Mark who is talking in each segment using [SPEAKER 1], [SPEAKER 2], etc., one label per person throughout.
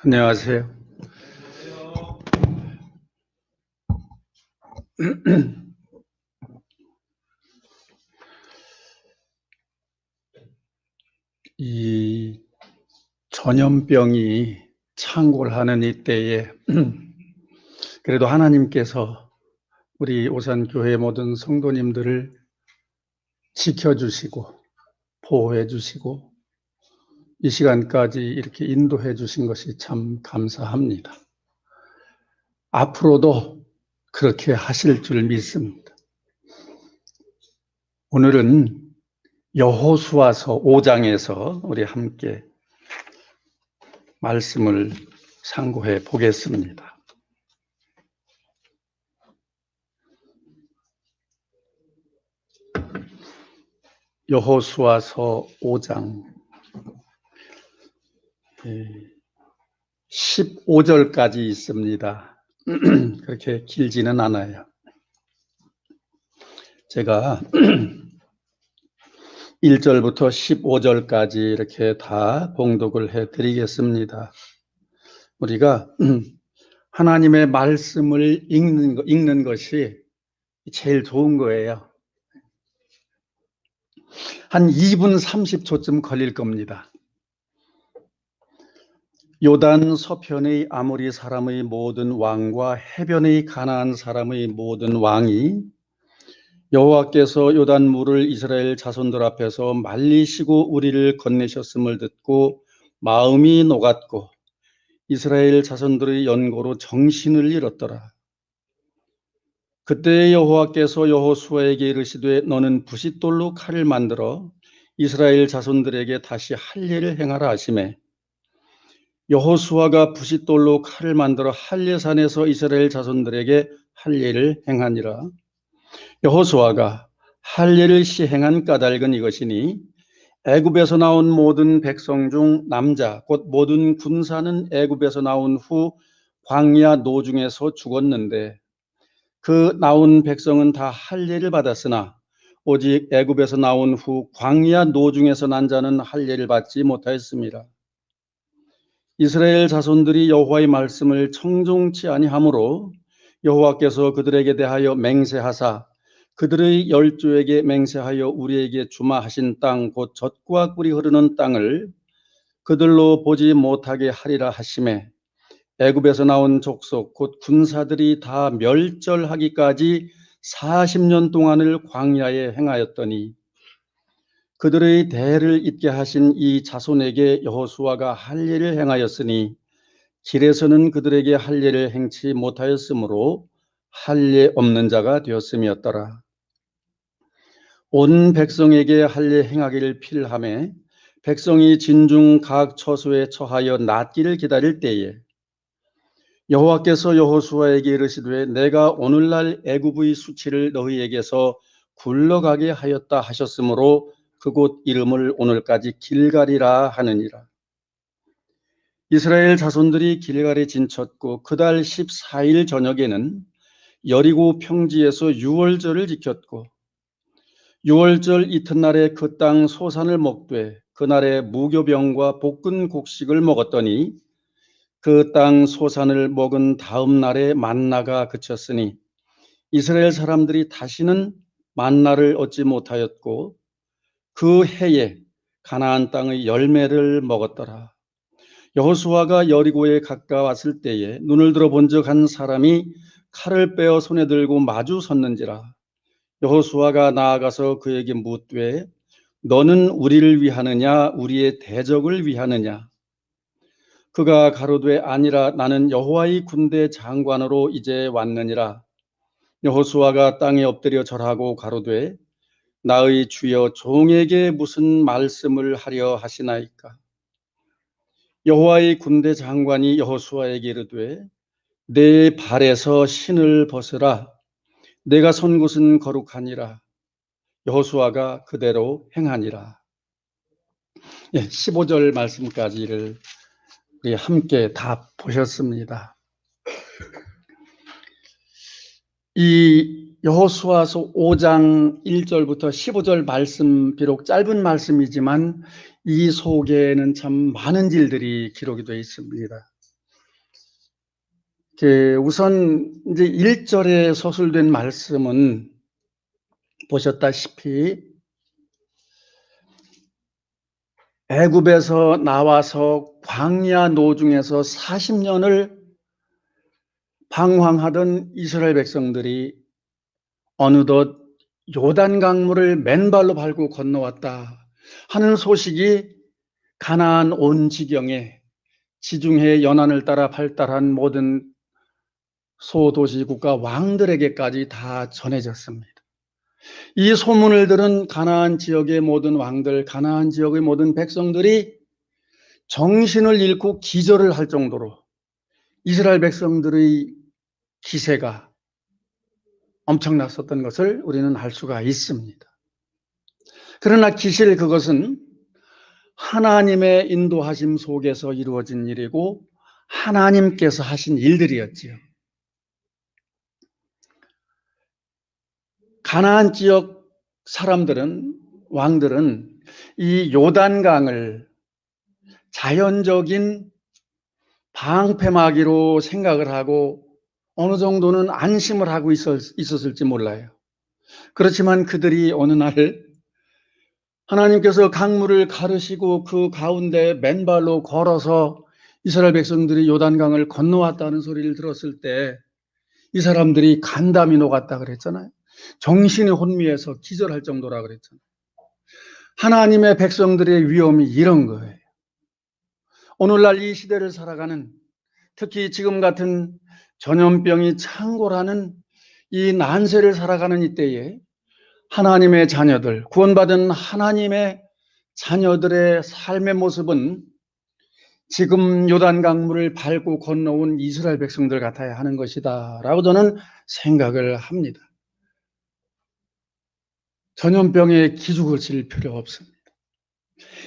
[SPEAKER 1] 안녕하세요. 이 전염병이 창궐하는 이때에 그래도 하나님께서 우리 오산교회 모든 성도님들을 지켜주시고 보호해 주시고 이 시간까지 이렇게 인도해 주신 것이 참 감사합니다. 앞으로도 그렇게 하실 줄 믿습니다. 오늘은 여호수아서 5장에서 우리 함께 말씀을 상고해 보겠습니다. 여호수아서 5장 15절까지 있습니다. 그렇게 길지는 않아요. 제가 1절부터 15절까지 이렇게 다 봉독을 해드리겠습니다. 우리가 하나님의 말씀을 읽는 것이 제일 좋은 거예요. 한 2분 30초쯤 걸릴 겁니다. 요단 서편의 아모리 사람의 모든 왕과 해변의 가나안 사람의 모든 왕이 여호와께서 요단 물을 이스라엘 자손들 앞에서 말리시고 우리를 건네셨음을 듣고 마음이 녹았고 이스라엘 자손들의 연고로 정신을 잃었더라. 그때 여호와께서 여호수아에게 이르시되 너는 부싯돌로 칼을 만들어 이스라엘 자손들에게 다시 할 일을 행하라 하시매 여호수아가 부싯돌로 칼을 만들어 할례산에서 이스라엘 자손들에게 할 일을 행하니라. 여호수아가 할례를 시행한 까닭은 이것이니 애굽에서 나온 모든 백성 중 남자 곧 모든 군사는 애굽에서 나온 후 광야 노중에서 죽었는데 그 나온 백성은 다 할례를 받았으나 오직 애굽에서 나온 후 광야 노중에서 난 자는 할례를 받지 못하였습니다. 이스라엘 자손들이 여호와의 말씀을 청종치 아니하므로 여호와께서 그들에게 대하여 맹세하사 그들의 열조에게 맹세하여 우리에게 주마 하신 땅 곧 젖과 꿀이 흐르는 땅을 그들로 보지 못하게 하리라 하시매 애굽에서 나온 족속 곧 군사들이 다 멸절하기까지 40년 동안을 광야에 행하였더니 그들의 대를 잇게 하신 이 자손에게 여호수아가 할 일을 행하였으니 길에서는 그들에게 할 일을 행치 못하였으므로 할례 없는 자가 되었음이었더라. 온 백성에게 할례 행하기를 필하매 백성이 진중 각 처소에 처하여 낫기를 기다릴 때에 여호와께서 여호수아에게 이르시되 내가 오늘날 애굽의 수치를 너희에게서 굴러가게 하였다 하셨으므로 그곳 이름을 오늘까지 길갈이라 하느니라. 이스라엘 자손들이 길갈에 진쳤고 그달 14일 저녁에는 여리고 평지에서 유월절을 지켰고 유월절 이튿날에 그 땅 소산을 먹되 그날에 무교병과 볶은 곡식을 먹었더니 그 땅 소산을 먹은 다음 날에 만나가 그쳤으니 이스라엘 사람들이 다시는 만나를 얻지 못하였고 그 해에 가나안 땅의 열매를 먹었더라. 여호수아가 여리고에 가까웠을 때에 눈을 들어 본즉 한 사람이 칼을 빼어 손에 들고 마주 섰는지라. 여호수아가 나아가서 그에게 묻되 너는 우리를 위하느냐 우리의 대적을 위하느냐. 그가 가로되 아니라 나는 여호와의 군대 장관으로 이제 왔느니라. 여호수아가 땅에 엎드려 절하고 가로되 나의 주여 종에게 무슨 말씀을 하려 하시나이까. 여호와의 군대 장관이 여호수아에게 이르되 내 발에서 신을 벗으라. 내가 선 곳은 거룩하니라. 여호수아가 그대로 행하니라. 15절 말씀까지를 우리 함께 다 보셨습니다. 이 여호수아서 5장 1절부터 15절 말씀 비록 짧은 말씀이지만 이 속에는 참 많은 일들이 기록이 되어 있습니다. 우선 이제 1절에 서술된 말씀은 보셨다시피 애굽에서 나와서 광야 노중에서 40년을 방황하던 이스라엘 백성들이 어느덧 요단 강물을 맨발로 밟고 건너왔다 하는 소식이 가나안 온 지경에 지중해 연안을 따라 발달한 모든 소도시 국가 왕들에게까지 다 전해졌습니다. 이 소문을 들은 가나안 지역의 모든 왕들, 가나안 지역의 모든 백성들이 정신을 잃고 기절을 할 정도로 이스라엘 백성들의 기세가 엄청났었던 것을 우리는 알 수가 있습니다. 그러나 기실 그것은 하나님의 인도하심 속에서 이루어진 일이고 하나님께서 하신 일들이었지요. 가나안 지역 사람들은, 왕들은 이 요단강을 자연적인 방패막이로 생각을 하고 어느 정도는 안심을 하고 있었을지 몰라요. 그렇지만 그들이 어느 날 하나님께서 강물을 가르시고 그 가운데 맨발로 걸어서 이스라엘 백성들이 요단강을 건너왔다는 소리를 들었을 때 이 사람들이 간담이 녹았다 그랬잖아요. 정신이 혼미해서 기절할 정도라 그랬잖아요. 하나님의 백성들의 위험이 이런 거예요. 오늘날 이 시대를 살아가는, 특히 지금 같은 전염병이 창궐하는 이 난세를 살아가는 이때에 하나님의 자녀들, 구원받은 하나님의 자녀들의 삶의 모습은 지금 요단 강물을 밟고 건너온 이스라엘 백성들 같아야 하는 것이다 라고 저는 생각을 합니다. 전염병에 기죽을 칠 필요 없습니다.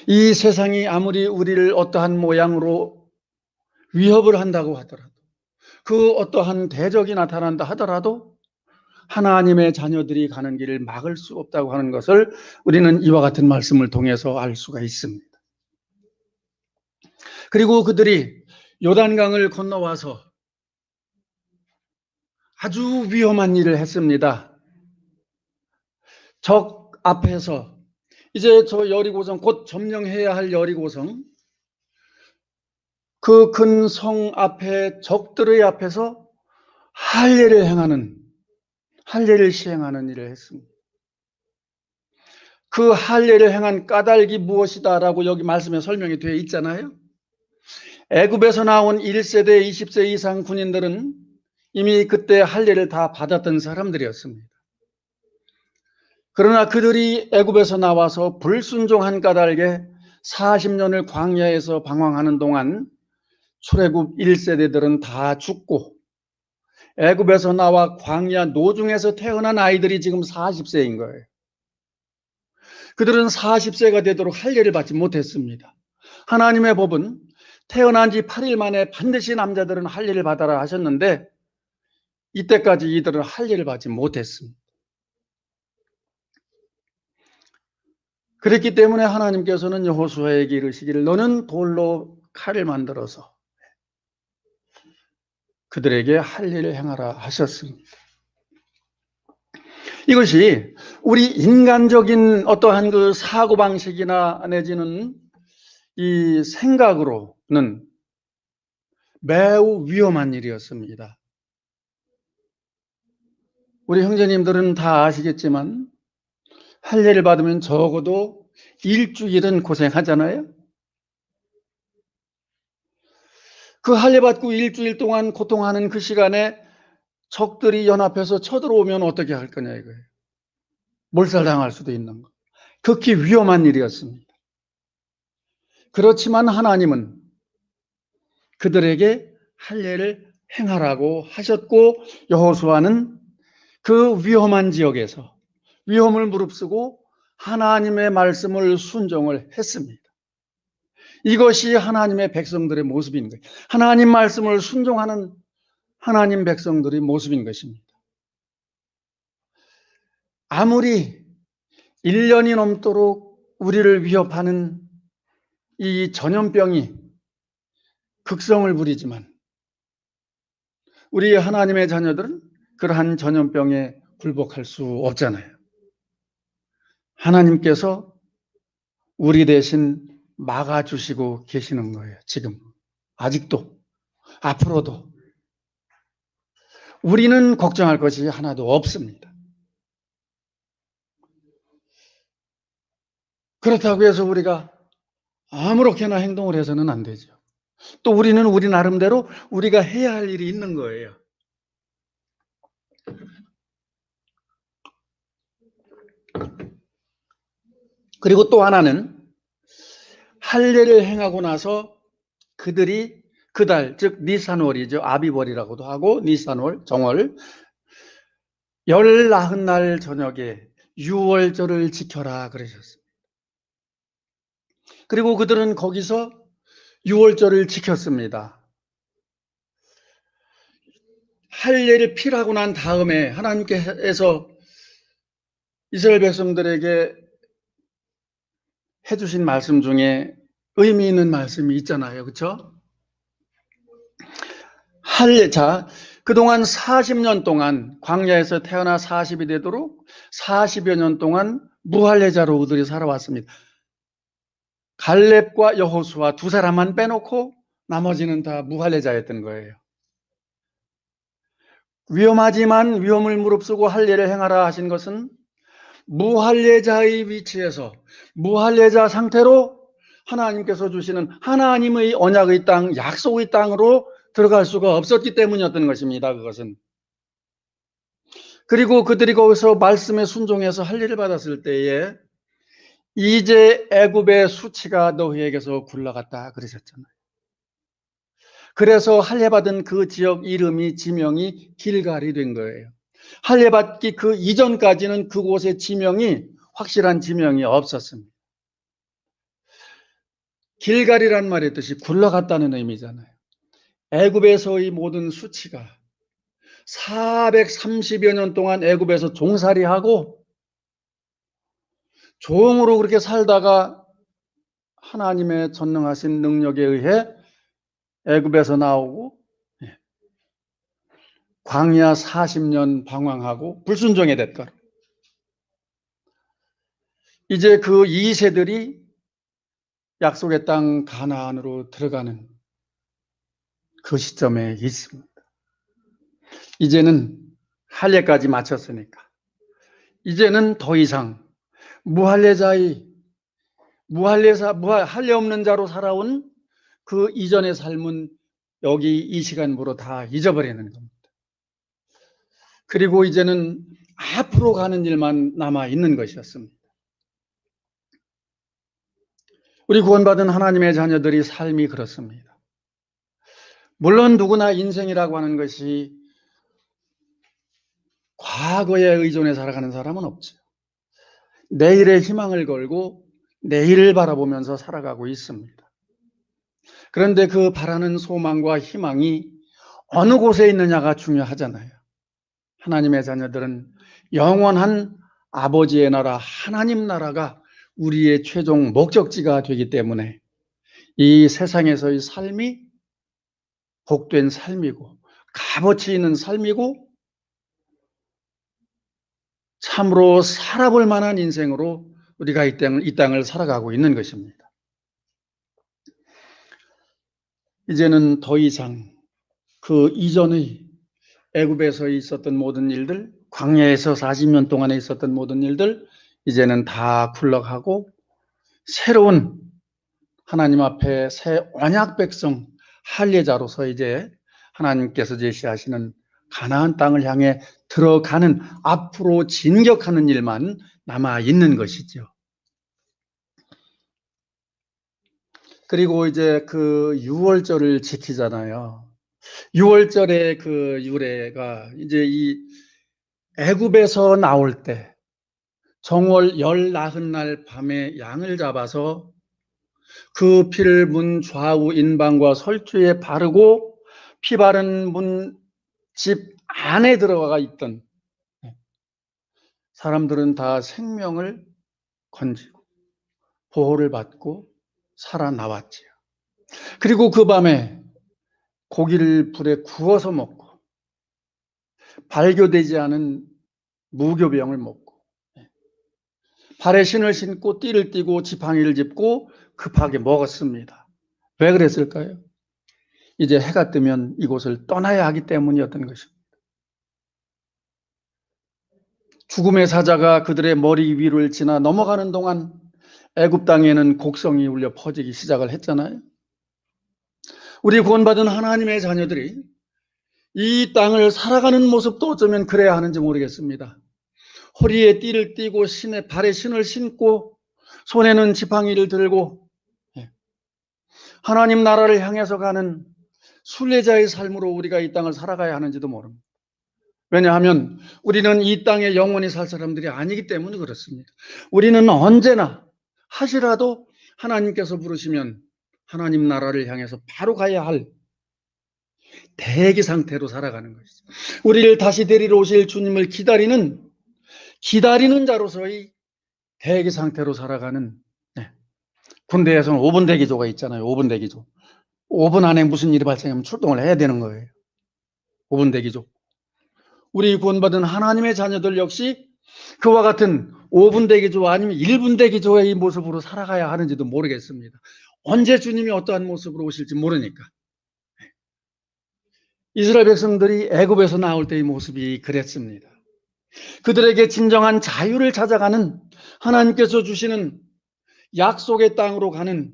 [SPEAKER 1] 이 세상이 아무리 우리를 어떠한 모양으로 위협을 한다고 하더라도, 그 어떠한 대적이 나타난다 하더라도 하나님의 자녀들이 가는 길을 막을 수 없다고 하는 것을 우리는 이와 같은 말씀을 통해서 알 수가 있습니다. 그리고 그들이 요단강을 건너와서 아주 위험한 일을 했습니다. 적 앞에서, 이제 저 여리고성, 곧 점령해야 할 여리고성, 그 큰 성 앞에 적들의 앞에서 할례를 행하는, 할례를 시행하는 일을 했습니다. 그 할례를 행한 까닭이 무엇이다라고 여기 말씀에 설명이 되어 있잖아요. 애굽에서 나온 1세대, 20세 이상 군인들은 이미 그때 할례를 다 받았던 사람들이었습니다. 그러나 그들이 애굽에서 나와서 불순종한 까닭에 40년을 광야에서 방황하는 동안 출애굽 1세대들은 다 죽고 애굽에서 나와 광야 노중에서 태어난 아이들이 지금 40세인 거예요. 그들은 40세가 되도록 할례를 받지 못했습니다. 하나님의 법은 태어난 지 8일 만에 반드시 남자들은 할례를 받아라 하셨는데 이때까지 이들은 할례를 받지 못했습니다. 그랬기 때문에 하나님께서는 여호수아에게 이르시기를 너는 돌로 칼을 만들어서 그들에게 할례를 행하라 하셨습니다. 이것이 우리 인간적인 어떠한 그 사고방식이나 내지는 이 생각으로는 매우 위험한 일이었습니다. 우리 형제님들은 다 아시겠지만 할례를 받으면 적어도 일주일은 고생하잖아요. 그 할례 받고 일주일 동안 고통하는 그 시간에 적들이 연합해서 쳐들어오면 어떻게 할 거냐 이거예요. 몰살당할 수도 있는 거. 극히 위험한 일이었습니다. 그렇지만 하나님은 그들에게 할례를 행하라고 하셨고 여호수아는 그 위험한 지역에서 위험을 무릅쓰고 하나님의 말씀을 순종을 했습니다. 이것이 하나님의 백성들의 모습인 거예요. 하나님 말씀을 순종하는 하나님 백성들의 모습인 것입니다. 아무리 1년이 넘도록 우리를 위협하는 이 전염병이 극성을 부리지만 우리 하나님의 자녀들은 그러한 전염병에 굴복할 수 없잖아요. 하나님께서 우리 대신 막아주시고 계시는 거예요. 지금 아직도 앞으로도 우리는 걱정할 것이 하나도 없습니다. 그렇다고 해서 우리가 아무렇게나 행동을 해서는 안 되죠. 또 우리는 우리 나름대로 우리가 해야 할 일이 있는 거예요. 그리고 또 하나는 할례를 행하고 나서 그들이 그달, 즉 니산월이죠. 아비월이라고도 하고 니산월, 정월, 열 나흔 날 저녁에 유월절을 지켜라 그러셨습니다. 그리고 그들은 거기서 유월절을 지켰습니다. 할례를 필하고 난 다음에 하나님께서 이스라엘 백성들에게 해주신 말씀 중에 의미 있는 말씀이 있잖아요. 그렇죠? 할례자, 그동안 40년 동안 광야에서 태어나 40이 되도록 40여 년 동안 무할례자로 그들이 살아왔습니다. 갈렙과 여호수아 두 사람만 빼놓고 나머지는 다 무할례자였던 거예요. 위험하지만 위험을 무릅쓰고 할례를 행하라 하신 것은 무할례자의 위치에서 무할례자 상태로 하나님께서 주시는 하나님의 언약의 땅, 약속의 땅으로 들어갈 수가 없었기 때문이었던 것입니다. 그것은. 그리고 그들이 거기서 말씀에 순종해서 할례를 받았을 때에 이제 애굽의 수치가 너희에게서 굴러갔다 그러셨잖아요. 그래서 할례받은 그 지역 이름이 지명이 길갈이 된 거예요. 할례받기 그 이전까지는 그곳의 지명이 확실한 지명이 없었습니다. 길갈이란 말의 뜻이 굴러갔다는 의미잖아요. 애굽에서의 모든 수치가 430여 년 동안 애굽에서 종살이하고 종으로 그렇게 살다가 하나님의 전능하신 능력에 의해 애굽에서 나오고 광야 40년 방황하고 불순종에 됐더라. 이제 그 2세들이 약속의 땅 가나안으로 들어가는 그 시점에 있습니다. 이제는 할례까지 마쳤으니까 이제는 더 이상 무할례자의 할례 없는 자로 살아온 그 이전의 삶은 여기 이 시간부로 다 잊어버리는 겁니다. 그리고 이제는 앞으로 가는 일만 남아 있는 것이었습니다. 우리 구원받은 하나님의 자녀들이 삶이 그렇습니다. 물론 누구나 인생이라고 하는 것이 과거에 의존해 살아가는 사람은 없죠. 내일의 희망을 걸고 내일을 바라보면서 살아가고 있습니다. 그런데 그 바라는 소망과 희망이 어느 곳에 있느냐가 중요하잖아요. 하나님의 자녀들은 영원한 아버지의 나라, 하나님 나라가 우리의 최종 목적지가 되기 때문에 이 세상에서의 삶이 복된 삶이고 값어치 있는 삶이고 참으로 살아볼 만한 인생으로 우리가 이 땅을 살아가고 있는 것입니다. 이제는 더 이상 그 이전의 애굽에서 있었던 모든 일들, 광야에서 40년 동안에 있었던 모든 일들 이제는 다 굴러가고 새로운 하나님 앞에 새 언약 백성 할례자로서 이제 하나님께서 제시하시는 가나안 땅을 향해 들어가는 앞으로 진격하는 일만 남아 있는 것이죠. 그리고 이제 그 유월절을 지키잖아요. 유월절의 그 유래가 이제 이 애굽에서 나올 때 정월 열 나흔 날 밤에 양을 잡아서 그 피를 문 좌우 인방과 설주에 바르고 피 바른 문 집 안에 들어가 있던 사람들은 다 생명을 건지고 보호를 받고 살아나왔지요. 그리고 그 밤에 고기를 불에 구워서 먹고 발교되지 않은 무교병을 먹고 발에 신을 신고 띠를 띠고 지팡이를 짚고 급하게 먹었습니다. 왜 그랬을까요? 이제 해가 뜨면 이곳을 떠나야 하기 때문이었던 것입니다. 죽음의 사자가 그들의 머리 위를 지나 넘어가는 동안 애굽 땅에는 곡성이 울려 퍼지기 시작을 했잖아요. 우리 구원받은 하나님의 자녀들이 이 땅을 살아가는 모습도 어쩌면 그래야 하는지 모르겠습니다. 허리에 띠를 띠고 발에 신을 신고 손에는 지팡이를 들고 하나님 나라를 향해서 가는 순례자의 삶으로 우리가 이 땅을 살아가야 하는지도 모릅니다. 왜냐하면 우리는 이 땅에 영원히 살 사람들이 아니기 때문에 그렇습니다. 우리는 언제나 하시라도 하나님께서 부르시면 하나님 나라를 향해서 바로 가야 할 대기 상태로 살아가는 것이죠. 우리를 다시 데리러 오실 주님을 기다리는 자로서의 대기 상태로 살아가는, 군대에서는 5분 대기조가 있잖아요. 5분 대기조. 5분 안에 무슨 일이 발생하면 출동을 해야 되는 거예요. 5분 대기조. 우리 구원받은 하나님의 자녀들 역시 그와 같은 5분 대기조 아니면 1분 대기조의 모습으로 살아가야 하는지도 모르겠습니다. 언제 주님이 어떠한 모습으로 오실지 모르니까. 이스라엘 백성들이 애굽에서 나올 때의 모습이 그랬습니다. 그들에게 진정한 자유를 찾아가는 하나님께서 주시는 약속의 땅으로 가는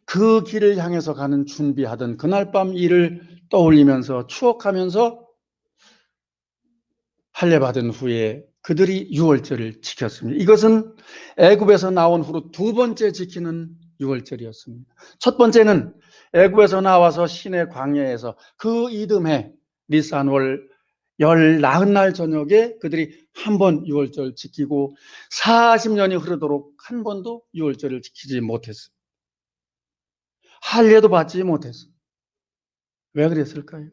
[SPEAKER 1] 그 길을 향해서 가는 준비하던 그날 밤 일을 떠올리면서 추억하면서 할례받은 후에 그들이 유월절을 지켰습니다. 이것은 애굽에서 나온 후로 두 번째 지키는 유월절이었습니다. 첫 번째는 애굽에서 나와서 시내 광야에서 그 이듬해 니산월 열 나흔 날 저녁에 그들이 한 번 유월절 지키고 40년이 흐르도록 한 번도 유월절을 지키지 못했습니다. 할례도 받지 못했습니다. 왜 그랬을까요?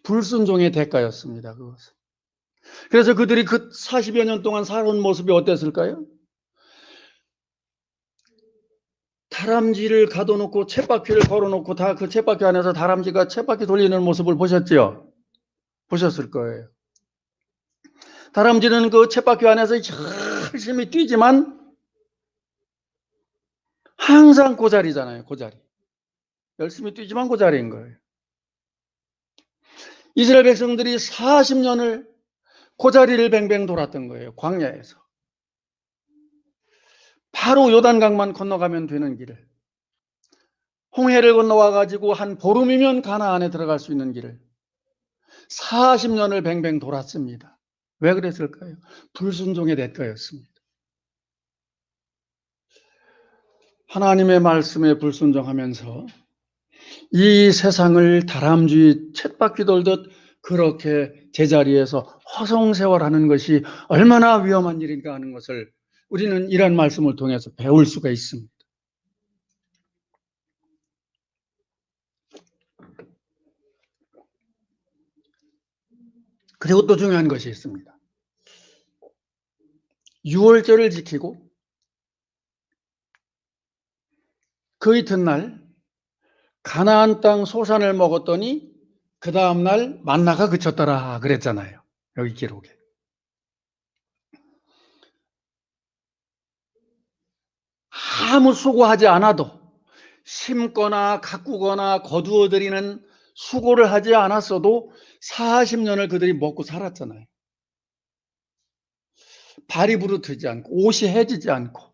[SPEAKER 1] 불순종의 대가였습니다. 그것은. 그래서 그들이 그 40여 년 동안 살아온 모습이 어땠을까요? 다람쥐를 가둬놓고 쳇바퀴를 걸어놓고 다 그 쳇바퀴 안에서 다람쥐가 쳇바퀴 돌리는 모습을 보셨죠? 보셨을 거예요. 다람쥐는 그 쳇바퀴 안에서 열심히 뛰지만 항상 그 자리잖아요. 그 자리. 열심히 뛰지만 그 자리인 거예요. 이스라엘 백성들이 40년을 그 자리를 뱅뱅 돌았던 거예요. 광야에서. 바로 요단강만 건너가면 되는 길을. 홍해를 건너와 가지고 한 보름이면 가나안에 들어갈 수 있는 길을 40년을 뱅뱅 돌았습니다. 왜 그랬을까요? 불순종의 대가였습니다. 하나님의 말씀에 불순종하면서 이 세상을 다람쥐 쳇바퀴 돌듯 그렇게 제자리에서 허송세월하는 것이 얼마나 위험한 일인가 하는 것을 우리는 이런 말씀을 통해서 배울 수가 있습니다. 그리고 또 중요한 것이 있습니다. 유월절을 지키고 그 이튿날 가나안 땅 소산을 먹었더니 그 다음날 만나가 그쳤더라 그랬잖아요. 여기 기록에. 아무 수고하지 않아도 심거나 가꾸거나 거두어들이는 수고를 하지 않았어도 40년을 그들이 먹고 살았잖아요. 발이 부르트지 않고 옷이 해지지 않고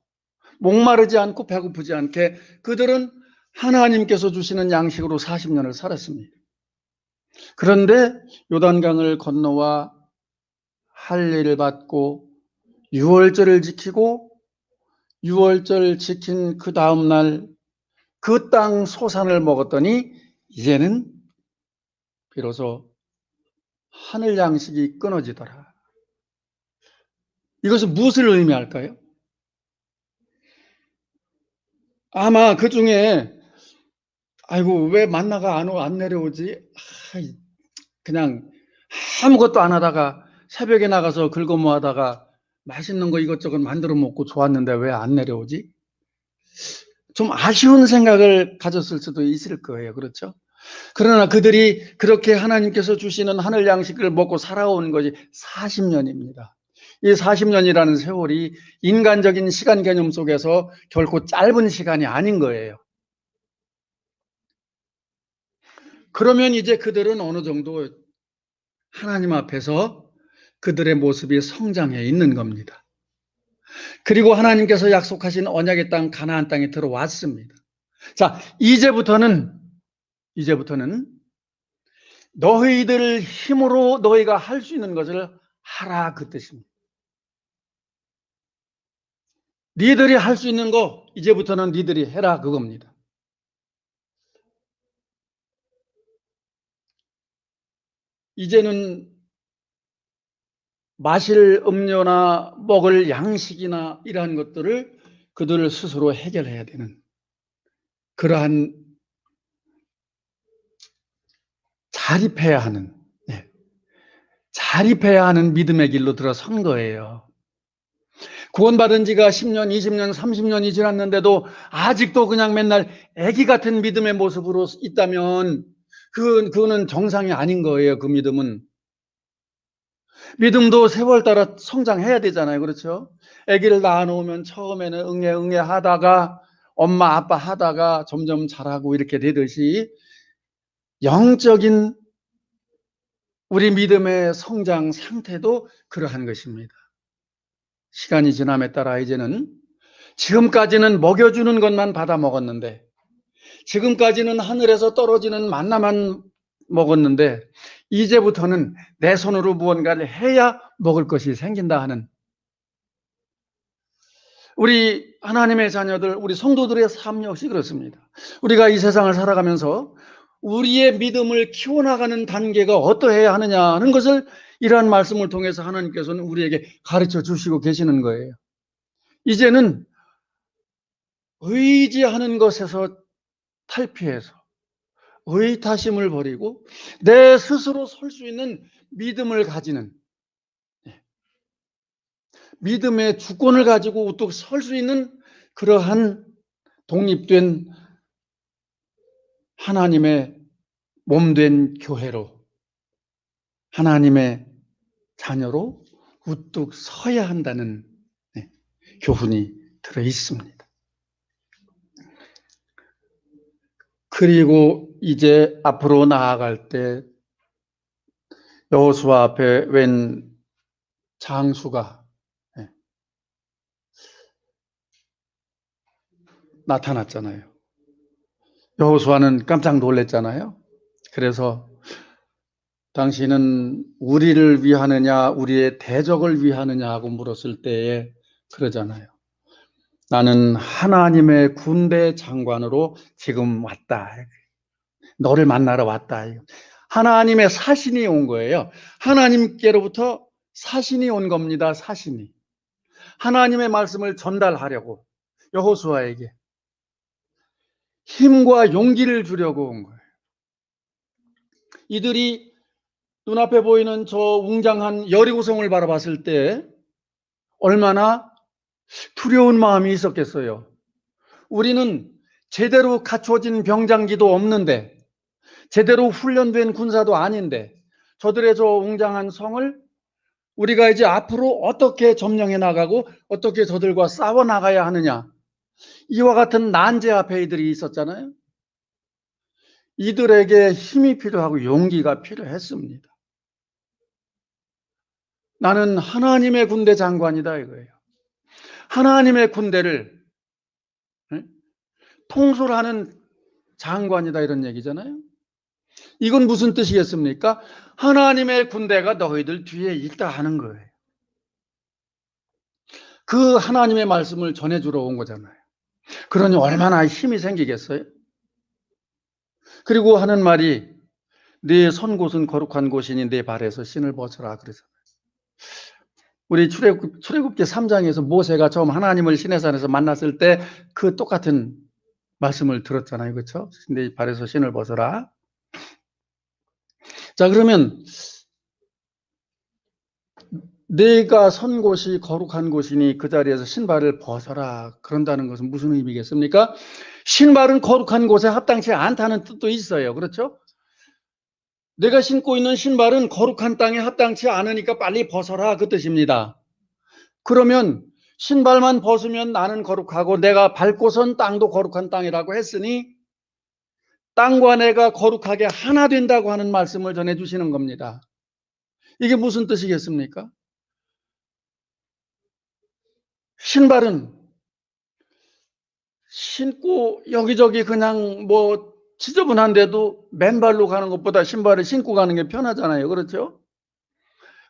[SPEAKER 1] 목마르지 않고 배고프지 않게 그들은 하나님께서 주시는 양식으로 40년을 살았습니다. 그런데 요단강을 건너와 할례를 받고 유월절을 지키고 유월절 지킨 그 다음날 그 땅 소산을 먹었더니 이제는 비로소 하늘 양식이 끊어지더라. 이것은 무엇을 의미할까요? 아마 그 중에 아이고 왜 만나가 안 내려오지? 그냥 아무것도 안 하다가 새벽에 나가서 긁어모아다가 맛있는 거 이것저것 만들어 먹고 좋았는데 왜 안 내려오지? 좀 아쉬운 생각을 가졌을 수도 있을 거예요. 그렇죠? 그러나 그들이 그렇게 하나님께서 주시는 하늘 양식을 먹고 살아온 것이 40년입니다. 이 40년이라는 세월이 인간적인 시간 개념 속에서 결코 짧은 시간이 아닌 거예요. 그러면 이제 그들은 어느 정도 하나님 앞에서 그들의 모습이 성장해 있는 겁니다. 그리고 하나님께서 약속하신 언약의 땅 가나안 땅에 들어왔습니다. 자, 이제부터는 너희들 힘으로 너희가 할 수 있는 것을 하라, 그 뜻입니다. 니들이 할 수 있는 거 이제부터는 니들이 해라, 그겁니다. 이제는 마실 음료나 먹을 양식이나 이러한 것들을 그들 스스로 해결해야 되는 그러한 자립해야 하는 믿음의 길로 들어선 거예요. 구원받은 지가 10년, 20년, 30년이 지났는데도 아직도 그냥 맨날 애기 같은 믿음의 모습으로 있다면 그거는 정상이 아닌 거예요. 그 믿음은. 믿음도 세월 따라 성장해야 되잖아요. 그렇죠? 아기를 낳아놓으면 처음에는 응애 하다가 엄마 아빠 하다가 점점 자라고 이렇게 되듯이 영적인 우리 믿음의 성장 상태도 그러한 것입니다. 시간이 지남에 따라 이제는 지금까지는 먹여주는 것만 받아 먹었는데, 지금까지는 하늘에서 떨어지는 만나만 먹었는데, 이제부터는 내 손으로 무언가를 해야 먹을 것이 생긴다 하는, 우리 하나님의 자녀들, 우리 성도들의 삶 역시 그렇습니다. 우리가 이 세상을 살아가면서 우리의 믿음을 키워나가는 단계가 어떠해야 하느냐 하는 것을 이러한 말씀을 통해서 하나님께서는 우리에게 가르쳐 주시고 계시는 거예요. 이제는 의지하는 것에서 탈피해서 의타심을 버리고 내 스스로 설 수 있는 믿음을 가지는, 믿음의 주권을 가지고 우뚝 설 수 있는 그러한 독립된 하나님의 몸된 교회로, 하나님의 자녀로 우뚝 서야 한다는 교훈이 들어 있습니다. 그리고 이제 앞으로 나아갈 때 여호수아 앞에 웬 장수가 나타났잖아요. 여호수아는 깜짝 놀랐잖아요. 그래서 당신은 우리를 위하느냐 우리의 대적을 위하느냐 하고 물었을 때에 그러잖아요. 나는 하나님의 군대 장관으로 지금 왔다. 너를 만나러 왔다. 하나님의 사신이 온 거예요. 하나님께로부터 사신이 온 겁니다. 사신이. 하나님의 말씀을 전달하려고 여호수아에게 힘과 용기를 주려고 온 거예요. 이들이 눈앞에 보이는 저 웅장한 여리고성을 바라봤을 때 얼마나 두려운 마음이 있었겠어요. 우리는 제대로 갖춰진 병장기도 없는데, 제대로 훈련된 군사도 아닌데, 저들의 저 웅장한 성을 우리가 이제 앞으로 어떻게 점령해 나가고 어떻게 저들과 싸워 나가야 하느냐, 이와 같은 난제 앞에 이들이 있었잖아요. 이들에게 힘이 필요하고 용기가 필요했습니다. 나는 하나님의 군대 장관이다 이거예요. 하나님의 군대를 통솔하는 장관이다 이런 얘기잖아요. 이건 무슨 뜻이겠습니까? 하나님의 군대가 너희들 뒤에 있다 하는 거예요. 그 하나님의 말씀을 전해주러 온 거잖아요. 그러니 얼마나 힘이 생기겠어요? 그리고 하는 말이 네 선 곳은 거룩한 곳이니 네 발에서 신을 벗어라 그러잖아요. 우리 출애굽기 3장에서 모세가 처음 하나님을 시내산에서 만났을 때 그 똑같은 말씀을 들었잖아요. 그렇죠? 네 발에서 신을 벗어라. 자, 그러면 내가 선 곳이 거룩한 곳이니 그 자리에서 신발을 벗어라. 그런다는 것은 무슨 의미겠습니까? 신발은 거룩한 곳에 합당치 않다는 뜻도 있어요. 그렇죠? 내가 신고 있는 신발은 거룩한 땅에 합당치 않으니까 빨리 벗어라. 그 뜻입니다. 그러면 신발만 벗으면 나는 거룩하고 내가 밟고 선 땅도 거룩한 땅이라고 했으니 땅과 내가 거룩하게 하나 된다고 하는 말씀을 전해주시는 겁니다. 이게 무슨 뜻이겠습니까? 신발은 신고 여기저기 그냥 뭐 지저분한데도 맨발로 가는 것보다 신발을 신고 가는 게 편하잖아요. 그렇죠?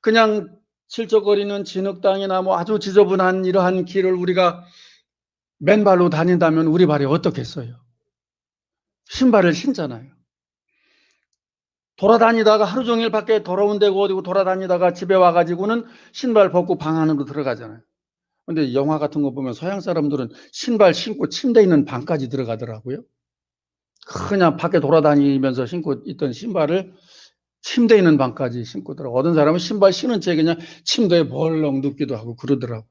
[SPEAKER 1] 그냥 실적거리는 진흙땅이나 뭐 아주 지저분한 이러한 길을 우리가 맨발로 다닌다면 우리 발이 어떻겠어요? 신발을 신잖아요. 돌아다니다가 하루 종일 밖에 더러운 데고 어디고 돌아다니다가 집에 와가지고는 신발 벗고 방 안으로 들어가잖아요. 근데 영화 같은 거 보면 서양 사람들은 신발 신고 침대 있는 방까지 들어가더라고요. 그냥 밖에 돌아다니면서 신고 있던 신발을 침대 있는 방까지 신고 들어가. 어떤 사람은 신발 신은 채 그냥 침대에 벌렁 눕기도 하고 그러더라고요.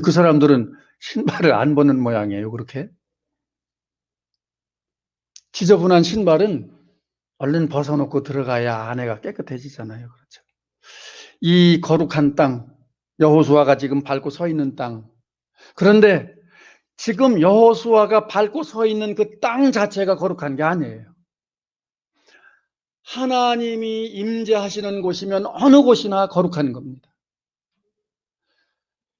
[SPEAKER 1] 그 사람들은 신발을 안 벗는 모양이에요. 그렇게. 지저분한 신발은 얼른 벗어놓고 들어가야 안에가 깨끗해지잖아요. 그렇죠. 이 거룩한 땅, 여호수아가 지금 밟고 서 있는 땅. 그런데 지금 여호수아가 밟고 서 있는 그 땅 자체가 거룩한 게 아니에요. 하나님이 임재하시는 곳이면 어느 곳이나 거룩한 겁니다.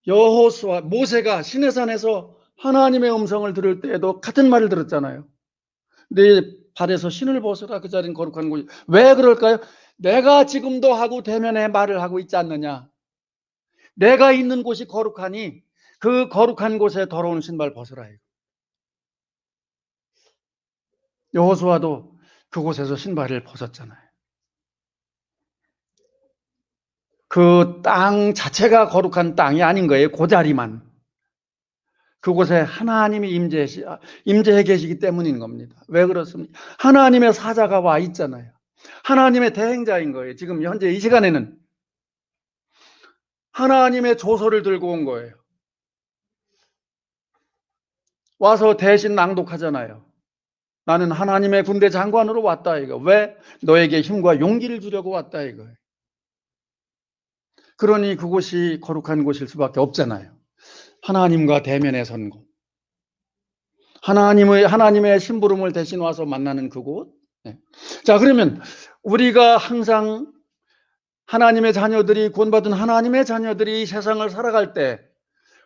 [SPEAKER 1] 여호수아, 모세가 시내산에서 하나님의 음성을 들을 때에도 같은 말을 들었잖아요. 내 발에서 신을 벗어라. 그 자리는 거룩한 곳이. 왜 그럴까요? 내가 지금도 하고 대면에 말을 하고 있지 않느냐. 내가 있는 곳이 거룩하니 그 거룩한 곳에 더러운 신발 벗으라. 여호수아도 그곳에서 신발을 벗었잖아요. 그 땅 자체가 거룩한 땅이 아닌 거예요. 그 자리만. 그곳에 하나님이 임재해 계시기 때문인 겁니다. 왜 그렇습니까? 하나님의 사자가 와 있잖아요. 하나님의 대행자인 거예요. 지금 현재 이 시간에는 하나님의 조서를 들고 온 거예요. 와서 대신 낭독하잖아요. 나는 하나님의 군대 장관으로 왔다 이거. 왜? 너에게 힘과 용기를 주려고 왔다 이거예요. 그러니 그곳이 거룩한 곳일 수밖에 없잖아요. 하나님과 대면에 선 곳. 하나님의 심부름을 대신 와서 만나는 그곳. 네. 자, 그러면 우리가 항상 하나님의 자녀들이, 구원받은 하나님의 자녀들이 세상을 살아갈 때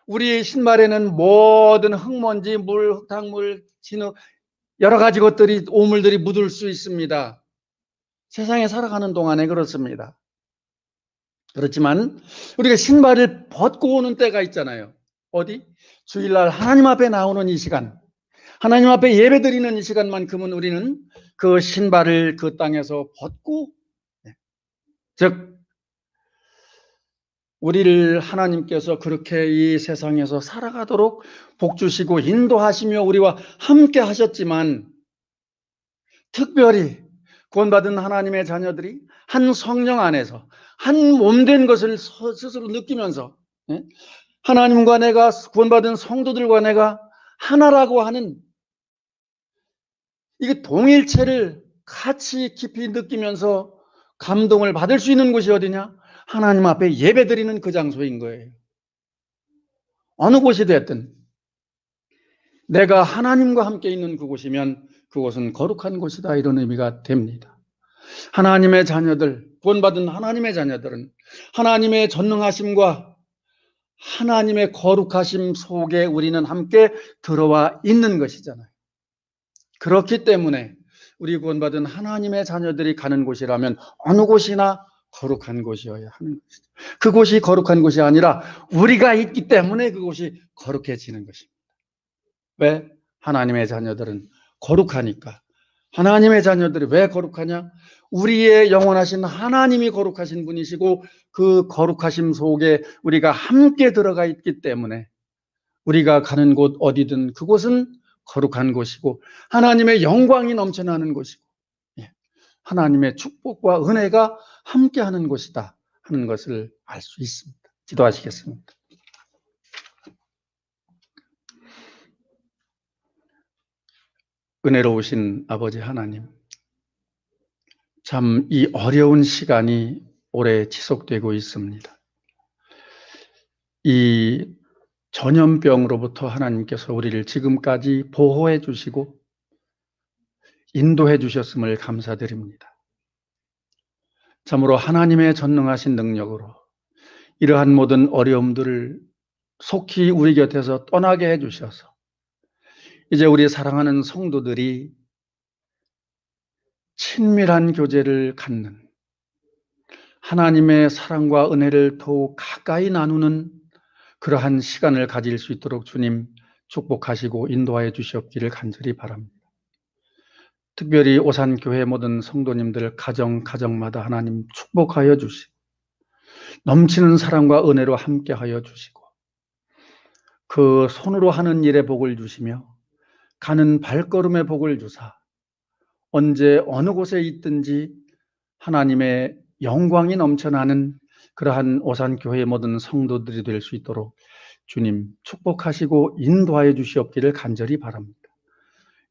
[SPEAKER 1] 우리 신발에는 모든 흙먼지, 물, 흙탕물, 진흙, 여러 가지 것들이, 오물들이 묻을 수 있습니다. 세상에 살아가는 동안에 그렇습니다. 그렇지만 우리가 신발을 벗고 오는 때가 있잖아요. 어디? 주일날 하나님 앞에 나오는 이 시간, 하나님 앞에 예배드리는 이 시간만큼은 우리는 그 신발을 그 땅에서 벗고, 즉 우리를 하나님께서 그렇게 이 세상에서 살아가도록 복주시고 인도하시며 우리와 함께 하셨지만, 특별히 구원받은 하나님의 자녀들이 한 성령 안에서 한 몸된 것을 스스로 느끼면서, 하나님과 내가, 구원받은 성도들과 내가 하나라고 하는 이게 동일체를 같이 깊이 느끼면서 감동을 받을 수 있는 곳이 어디냐? 하나님 앞에 예배드리는 그 장소인 거예요. 어느 곳이 됐든 내가 하나님과 함께 있는 그곳이면 그곳은 거룩한 곳이다, 이런 의미가 됩니다. 하나님의 자녀들, 구원받은 하나님의 자녀들은 하나님의 전능하심과 하나님의 거룩하심 속에 우리는 함께 들어와 있는 것이잖아요. 그렇기 때문에 우리 구원받은 하나님의 자녀들이 가는 곳이라면 어느 곳이나 거룩한 곳이어야 하는 것이죠. 그곳이 거룩한 곳이 아니라 우리가 있기 때문에 그곳이 거룩해지는 것입니다. 왜? 하나님의 자녀들은 거룩하니까. 하나님의 자녀들이 왜 거룩하냐? 우리의 영원하신 하나님이 거룩하신 분이시고 그 거룩하심 속에 우리가 함께 들어가 있기 때문에 우리가 가는 곳 어디든 그곳은 거룩한 곳이고 하나님의 영광이 넘쳐나는 곳이고 하나님의 축복과 은혜가 함께하는 곳이다 하는 것을 알 수 있습니다. 기도하시겠습니다. 은혜로우신 아버지 하나님, 참 이 어려운 시간이 오래 지속되고 있습니다. 이 전염병으로부터 하나님께서 우리를 지금까지 보호해 주시고 인도해 주셨음을 감사드립니다. 참으로 하나님의 전능하신 능력으로 이러한 모든 어려움들을 속히 우리 곁에서 떠나게 해 주셔서 이제 우리 사랑하는 성도들이 친밀한 교제를 갖는, 하나님의 사랑과 은혜를 더욱 가까이 나누는 그러한 시간을 가질 수 있도록 주님 축복하시고 인도하여 주시옵기를 간절히 바랍니다. 특별히 오산교회 모든 성도님들 가정마다 하나님 축복하여 주시고 넘치는 사랑과 은혜로 함께하여 주시고 그 손으로 하는 일에 복을 주시며 가는 발걸음에 복을 주사 언제 어느 곳에 있든지 하나님의 영광이 넘쳐나는 그러한 오산교회의 모든 성도들이 될 수 있도록 주님 축복하시고 인도하여 주시옵기를 간절히 바랍니다.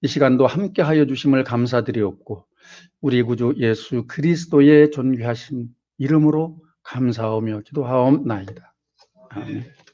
[SPEAKER 1] 이 시간도 함께하여 주심을 감사드리옵고 우리 구주 예수 그리스도의 존귀하신 이름으로 감사하며 기도하옵나이다. 아멘.